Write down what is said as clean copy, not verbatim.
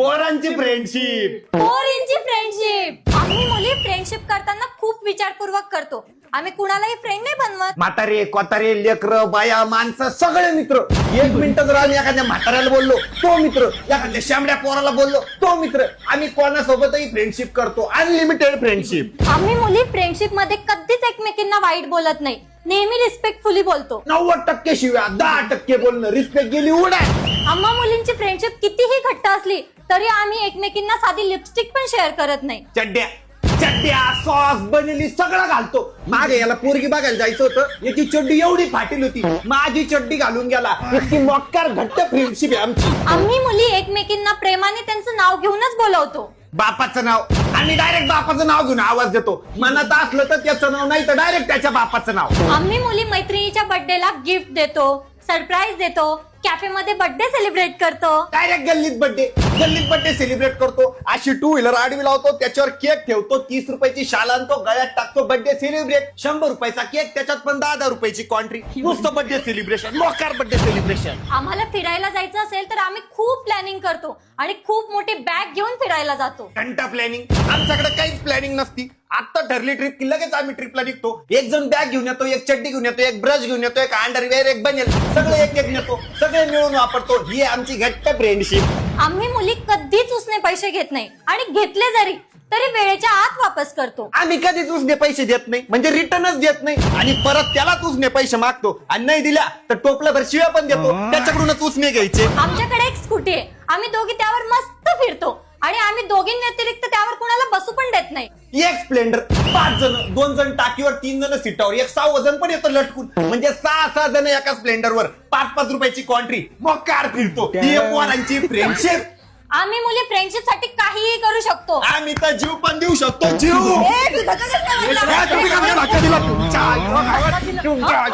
पोरांची friendship. पोरींची friendship. आम्ही मुली फ्रेंडशिप करताना खूप विचारपूर्वक करतो. आम्ही कुणालाही फ्रेंड नाही बनवत. म्हातारे कोतारे लेकर बाया माणसं सगळे मित्र. 1 मिनिट जर आम्ही एखाद्या म्हाताऱ्याला बोललो तो मित्र, एखाद्या शामड्या पोराला बोललो तो मित्र. आम्ही कोणासोबतही फ्रेंडशिप करतो. Unlimited friendship. आम्ही मुली फ्रेंडशिप मध्ये कधीच एकमेकींना वाईट बोलत नाही. नेहमी रिस्पेक्टफुली बोलतो. 90% शिव्या, 10% बोलणं, रिस्पेक्ट गेली उडा. आम्हा मुलींची फ्रेंडशिप कितीही घट्ट असली तरी आम्ही एकमेकींना साधी लिपस्टिक पण शेअर करत नाही. चड्ड्या चड्ड्या सॉस बनेली सगळं घालतो. मागे याला पोरगी बघायला जायचं होतं. याची चड्डी एवढी फाटेल होती, माझी चड्डी घालून गेला. इतकी मोक्कार घट्ट फ्रेंडशिप आहे आमची. आम्ही मुली एकमेकींना प्रेमाने त्यांचं नाव घेऊनच बोलवतो. बापाचं नाव आम्ही डायरेक्ट बापाचं नाव घेऊन आवाज देतो. मनात असलं तर त्याचं नाव, नाही तर डायरेक्ट त्याच्या बापाचं नाव. आम्ही मुली मैत्रिणीच्या बर्थडेला गिफ्ट देतो, सरप्राईज देतो, कॅफेमध्ये बर्थडे सेलिब्रेट करतो. डायरेक्ट गल्लीत बर्थडे सेलिब्रेट करतो. अशी 2 व्हीलर आडवी लावतो, त्याच्यावर केक ठेवतो, 30 रुपयाची शाल आणतो, गळ्यात टाकतो, बर्थडे सेलिब्रेट. 100 रुपयाचा केक, त्याच्यात पण 10,000 रुपयाची कॉन्ट्री. नुसतं बर्थडे सेलिब्रेशन, मोकार बर्थडे सेलिब्रेशन. आम्हाला फिरायला जायचं असेल तर आम्ही खूप प्लॅनिंग करतो आणि खूप मोठी बॅग घेऊन फिरायला जातो. घंटा प्लॅनिंग. आमच्याकडे काहीच प्लॅनिंग नसती. आता ठरली ट्रिप की लगेच आम्ही ट्रिपला निघतो. एक जण बॅग घेऊन येतो, एक चड्डी घेऊन येतो, एक ब्रश घेऊन येतो, एक अंडरवेअर, एक बनेल, सगळं एक एक नेतो, सगळे मिळून वापरतो. ही आमची घट्ट फ्रेंडशिप. आम्ही मुली कधीच उसने पैसे घेत नाही आणि घेतले जरी तरी वेळेच्या आत वापस करतो. आम्ही कधीच उसने पैसे देत नाही, म्हणजे रिटर्नच देत नाही. आणि परत त्यालाच उसने पैसे मागतो आणि नाही दिल्या तर टोपल्याभर शिव्या पण देतो. त्याच्याकडूनच उसने घ्यायचे. आमच्याकडे एक स्कूटी आहे. आम्ही दोघी त्यावर मस्त फिरतो आणि आम्ही दोघींव्यतिरिक्त त्यावर कुणाला बसू पण देत नाही. एक स्प्लेंडर, 5 जण, 2 जण टाकीवर, 3 जण सीटावर, एक 6 वजन पण येतं लटकून. म्हणजे 6 जण एका स्प्लेंडरवर, 5 रुपयाची कॉन्ट्री. मग कार फिरतो. ही पोरांची फ्रेंडशिप. आम्ही मुली फ्रेंडशिप साठी काहीही करू शकतो. आम्ही तर जीव पण देऊ शकतो. जीव. तू धक्का कसला मारला? तुम्ही काय धक्का दिला? तुमच्या